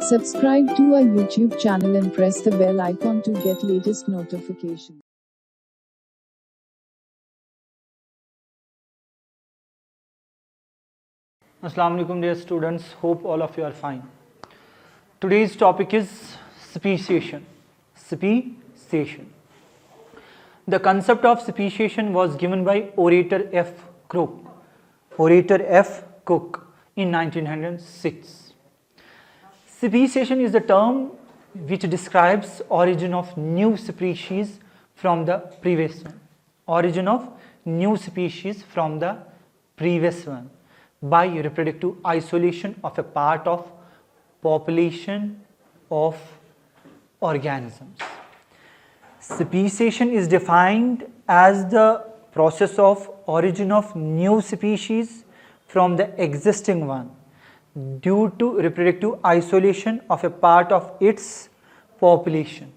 Subscribe to our YouTube channel and press the bell icon to get latest notifications. Assalamu alaikum dear students, hope all of you are fine. Today's topic is speciation. Speciation. The concept of speciation was given by orator F. Cook. Orator F. Cook in 1906. Speciation is the term which describes origin of new species from the previous one. Origin of new species from the previous one by reproductive isolation of a part of population of organisms. Speciation is defined as the process of origin of new species from the existing one due to reproductive isolation of a part of its population.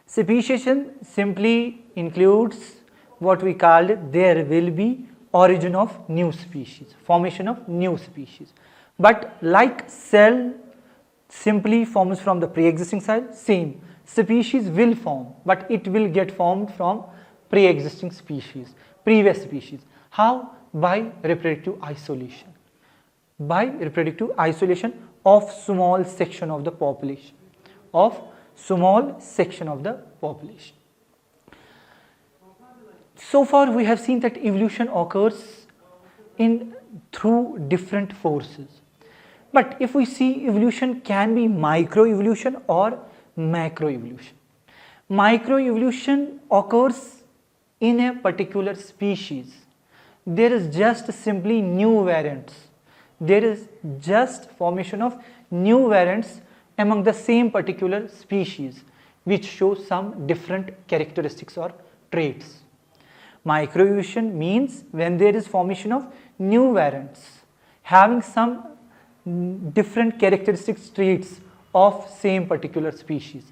Speciation simply includes what we called there will be origin of new species, formation of new species. But like cell simply forms from the pre-existing cell, same species will form, but it will get formed from pre-existing species, previous species. How? By reproductive isolation. By reproductive isolation of small section of the population. So far we have seen that evolution occurs through different forces. But if we see, evolution can be microevolution or macroevolution. Microevolution occurs in a particular species. There is just simply new variants. There is just formation of new variants among the same particular species which show some different characteristics or traits. Microevolution means when there is formation of new variants having some different characteristics, traits of same particular species.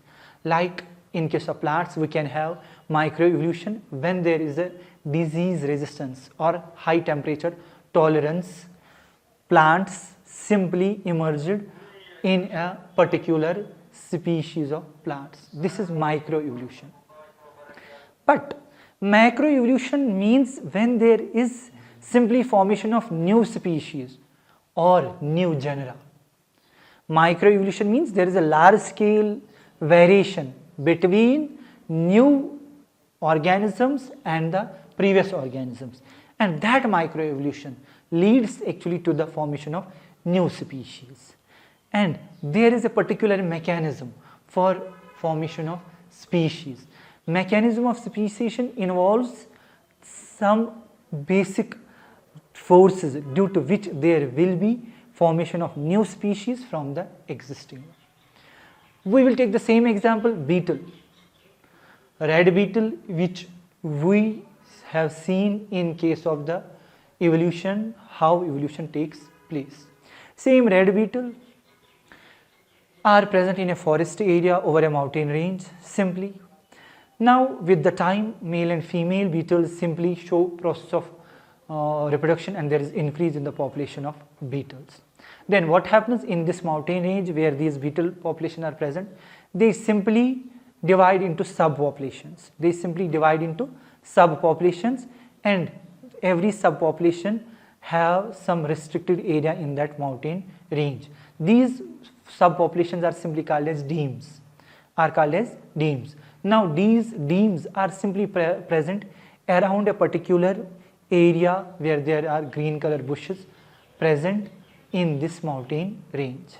Like in case of plants, we can have microevolution when there is a disease resistance or high temperature tolerance. Plants simply emerged in a particular species of plants. This is microevolution. But macroevolution means when there is simply formation of new species or new genera. Microevolution means there is a large scale variation between new organisms and the previous organisms, and that microevolution leads actually to the formation of new species. And there is a particular mechanism for formation of species. Mechanism of speciation involves some basic forces due to which there will be formation of new species from the existing one. We will take the same example, beetle. Red beetle, which we have seen in case of the evolution, how evolution takes place. Same red beetle are present in a forest area over a mountain range simply. Now with the time, male and female beetles simply show process of reproduction, and there is increase in the population of beetles. Then what happens in this mountain range where these beetle population are present? They simply divide into subpopulations. And every subpopulation have some restricted area in that mountain range. These subpopulations are simply called as demes. Now these demes are simply present around a particular area where there are green color bushes present in this mountain range.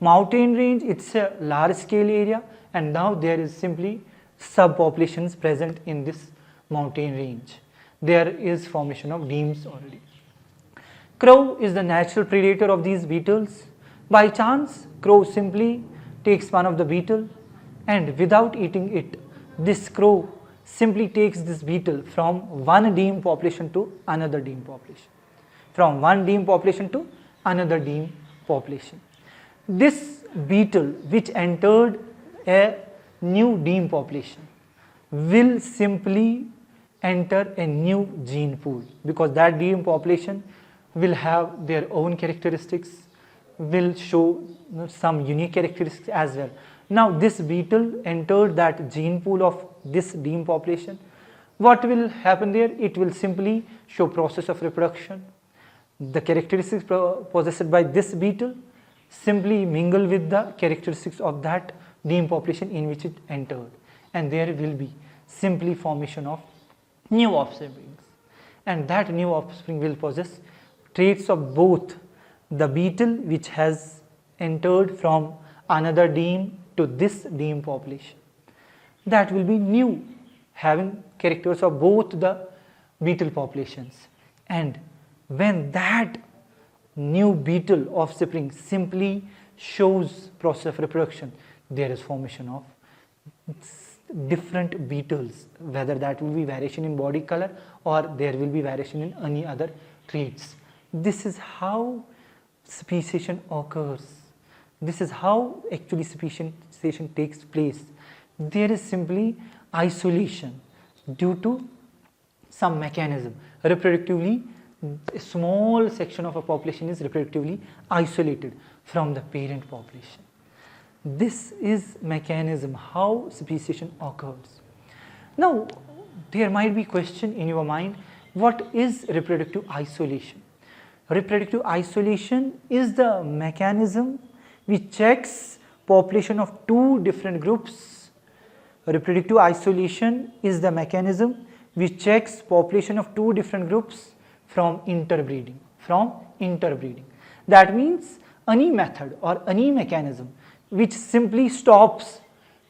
Mountain range, it's a large scale area, and now there is simply subpopulations present in this mountain range. There is formation of demes already. Crow is the natural predator of these beetles. By chance, crow simply takes one of the beetle, and without eating it, this crow simply takes this beetle from one deme population to another deme population. This beetle which entered a new deme population will simply enter a new gene pool, because that deme population will have their own characteristics, will show some unique characteristics as well. Now this beetle entered that gene pool of this DIM population. What will happen there? It will simply show process of reproduction. The characteristics possessed by this beetle simply mingle with the characteristics of that DIM population in which it entered, and there will be simply formation of new offspring, and that new offspring will possess traits of both the beetle which has entered from another DIM to this DIM population. That will be new, having characters of both the beetle populations, and when that new beetle offspring simply shows process of reproduction, there is formation of different beetles, whether that will be variation in body color or there will be variation in any other traits. This is how speciation occurs. This is how actually speciation takes place. There is simply isolation due to some mechanism. Reproductively, a small section of a population is reproductively isolated from the parent population. This is mechanism how speciation occurs. Now there might be question in your mind, what is reproductive isolation? Reproductive isolation is the mechanism which checks population of two different groups. Reproductive isolation is the mechanism which checks population of two different groups from interbreeding. That means any method or any mechanism which simply stops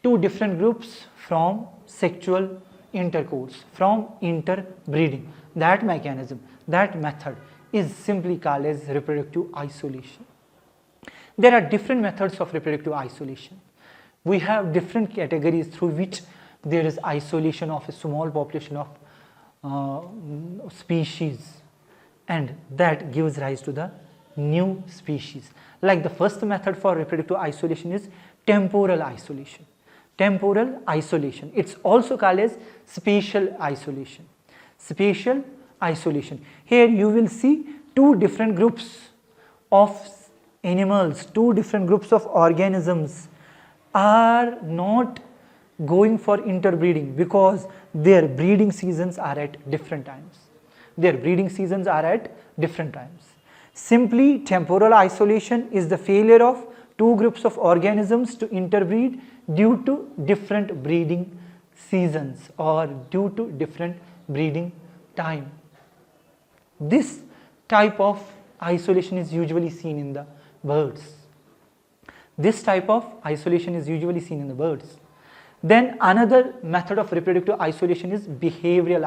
two different groups from sexual intercourse, from interbreeding. That mechanism, that method is simply called as reproductive isolation. There are different methods of reproductive isolation. We have different categories through which there is isolation of a small population of species, and that gives rise to the new species. Like the first method for reproductive isolation is temporal isolation. Temporal isolation. It's also called as spatial isolation. Spatial isolation. Here you will see two different groups of animals, two different groups of organisms are not going for interbreeding because their breeding seasons are at different times. Simply temporal isolation is the failure of two groups of organisms to interbreed due to different breeding seasons or due to different breeding time. This type of isolation is usually seen in the birds. Then another method of reproductive isolation is behavioral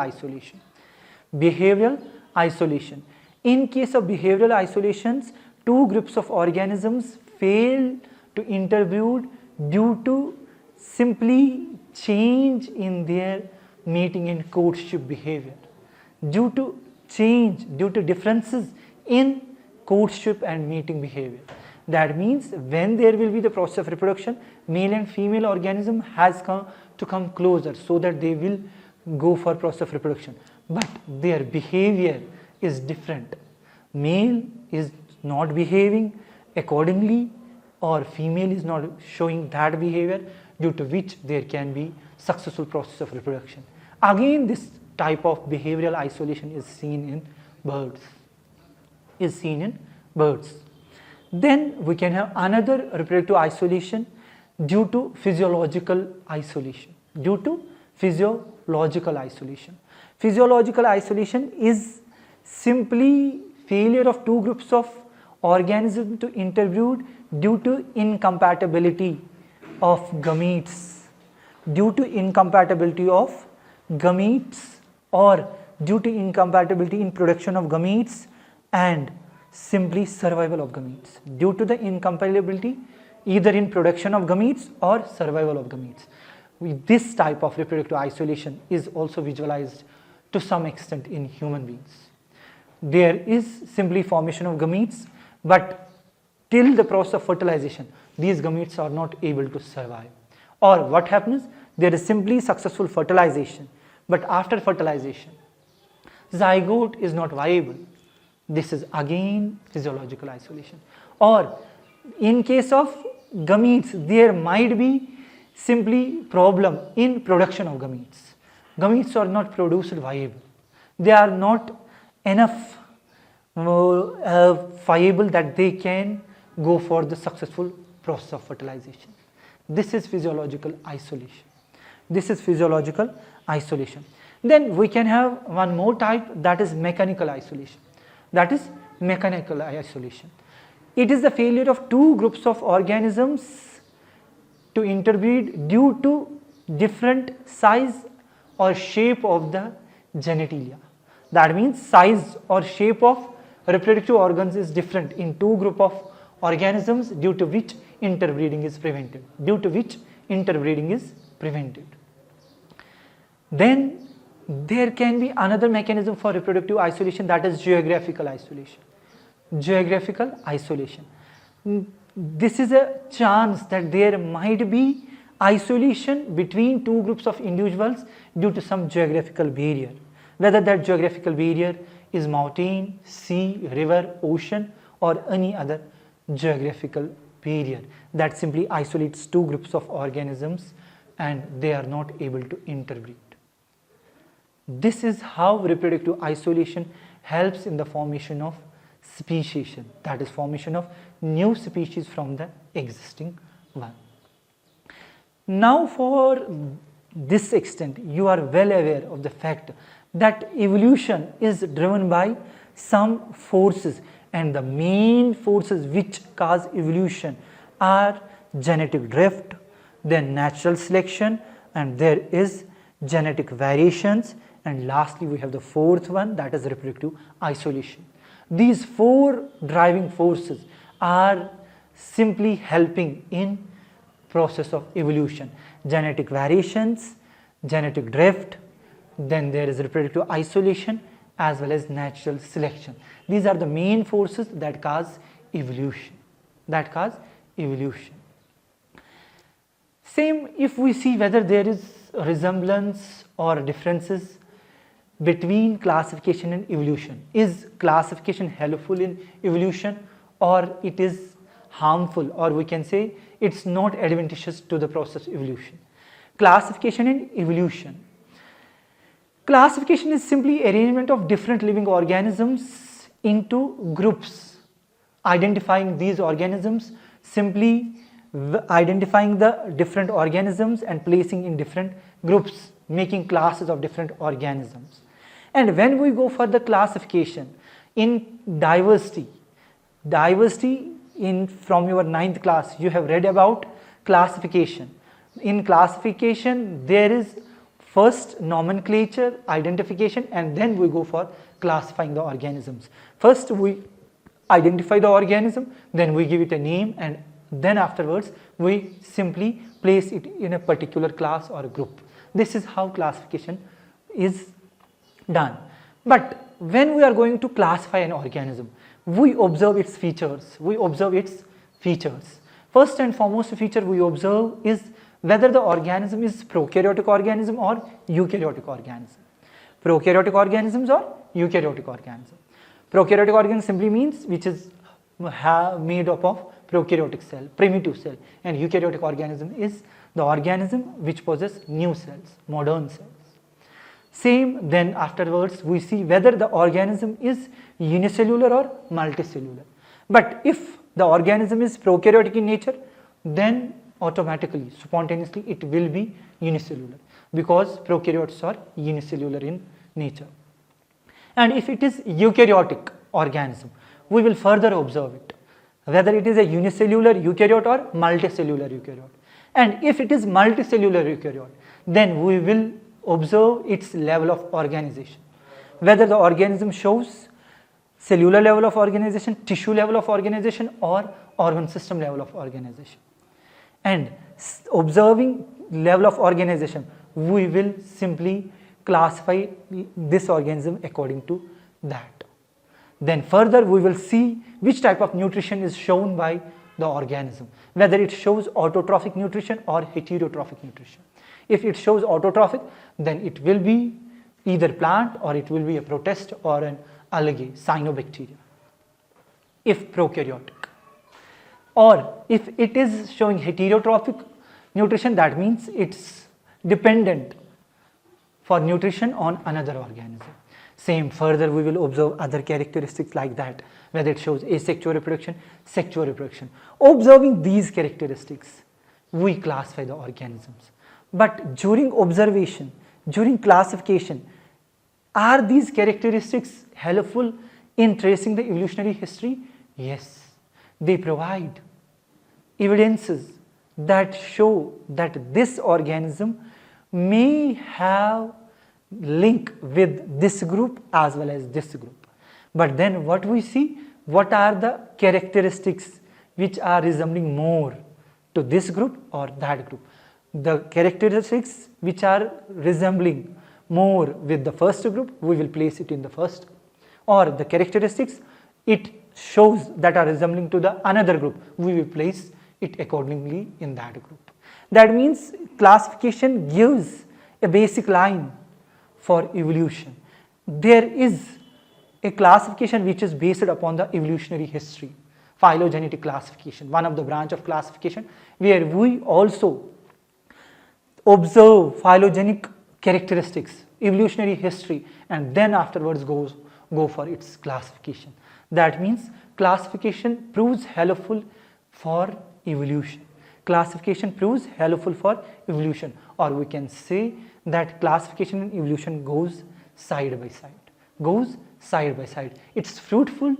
isolation. In case of behavioral isolations, two groups of organisms fail to interbreed due to simply change in their mating and courtship behavior. Due to differences in courtship and mating behavior. That means when there will be the process of reproduction, male and female organism has to come closer so that they will go for process of reproduction. But their behavior is different. Male is not behaving accordingly or female is not showing that behavior, due to which there can be successful process of reproduction. Again, this type of behavioral isolation is seen in birds. Then we can have another reproductive isolation due to physiological isolation. Physiological isolation is simply failure of two groups of organisms to interbreed due to incompatibility of gametes. Or due to incompatibility in production of gametes and simply survival of gametes. Due to the incompatibility either in production of gametes or survival of gametes. This type of reproductive isolation is also visualized to some extent in human beings. There is simply formation of gametes, but till the process of fertilization, these gametes are not able to survive. Or what happens? There is simply successful fertilization, but after fertilization, zygote is not viable. This is again physiological isolation. Or In case of gametes, there might be simply problem in production of gametes. Gametes are not produced viable. They are not enough viable that they can go for the successful process of fertilization. This is physiological isolation. This is physiological isolation. Then we can have one more type, that is mechanical isolation. That is mechanical isolation. It is the failure of two groups of organisms to interbreed due to different size or shape of the genitalia. That means size or shape of reproductive organs is different in two group of organisms, due to which interbreeding is prevented. Then there can be another mechanism for reproductive isolation, that is geographical isolation. This is a chance that there might be isolation between two groups of individuals due to some geographical barrier. Whether that geographical barrier is mountain, sea, river, ocean, or any other geographical barrier that simply isolates two groups of organisms and they are not able to interbreed. This is how reproductive isolation helps in the formation of speciation, that is formation of new species from the existing one. Now for this extent, you are well aware of the fact that evolution is driven by some forces, and the main forces which cause evolution are genetic drift, then natural selection, and there is genetic variations, and lastly we have the fourth one, that is reproductive isolation. These four driving forces are simply helping in process of evolution: genetic variations, genetic drift, then there is reproductive isolation, as well as natural selection. These are the main forces that cause evolution. Same if we see whether there is resemblance or differences between classification and evolution. Is classification helpful in evolution, or it is harmful, or we can say it's not advantageous to the process of evolution? Classification and evolution. Classification is simply arrangement of different living organisms into groups. Identifying these organisms, simply identifying the different organisms and placing in different groups, making classes of different organisms. And when we go for the classification in diversity in from your 9th class you have read about classification. In classification there is first nomenclature, identification, and then we go for classifying the organisms. First we identify the organism, then we give it a name, and then afterwards we simply place it in a particular class or a group. This is how classification is done. But when we are going to classify an organism, we observe its features. First and foremost feature we observe is whether the organism is prokaryotic organism or eukaryotic organism. Prokaryotic organisms or eukaryotic organism. Prokaryotic organism simply means which is made up of prokaryotic cell, primitive cell, and eukaryotic organism is the organism which possesses new cells, modern cells. Same, then afterwards we see whether the organism is unicellular or multicellular. But if the organism is prokaryotic in nature, then automatically, spontaneously it will be unicellular, because prokaryotes are unicellular in nature. And if it is eukaryotic organism, we will further observe it, whether it is a unicellular eukaryote or multicellular eukaryote. And if it is multicellular eukaryote, then we will observe its level of organization, whether the organism shows cellular level of organization, tissue level of organization, or organ system level of organization. And observing level of organization, we will simply classify this organism according to that. Then further we will see which type of nutrition is shown by the organism, whether it shows autotrophic nutrition or heterotrophic nutrition. If it shows autotrophic, then it will be either plant or it will be a protist or an algae, cyanobacteria, if prokaryotic. Or if it is showing heterotrophic nutrition, that means it's dependent for nutrition on another organism. Same, further we will observe other characteristics like that, whether it shows asexual reproduction, sexual reproduction. Observing these characteristics, we classify the organisms. But during observation, during classification, are these characteristics helpful in tracing the evolutionary history? Yes, they provide evidences that show that this organism may have link with this group as well as this group. But then what we see, what are the characteristics which are resembling more to this group or that group? The characteristics which are resembling more with the first group, we will place it in the first, or the characteristics it shows that are resembling to the another group, we will place it accordingly in that group. That means classification gives a basic line for evolution. There is a classification which is based upon the evolutionary history, phylogenetic classification, one of the branch of classification where we also observe phylogenetic characteristics, evolutionary history, and then afterwards go for its classification. That means classification proves helpful for evolution. Classification proves helpful for evolution, or we can say that classification and evolution goes side by side. It's fruitful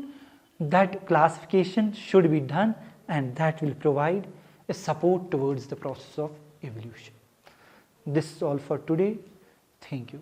that classification should be done, and that will provide a support towards the process of evolution. This is all for today. Thank you.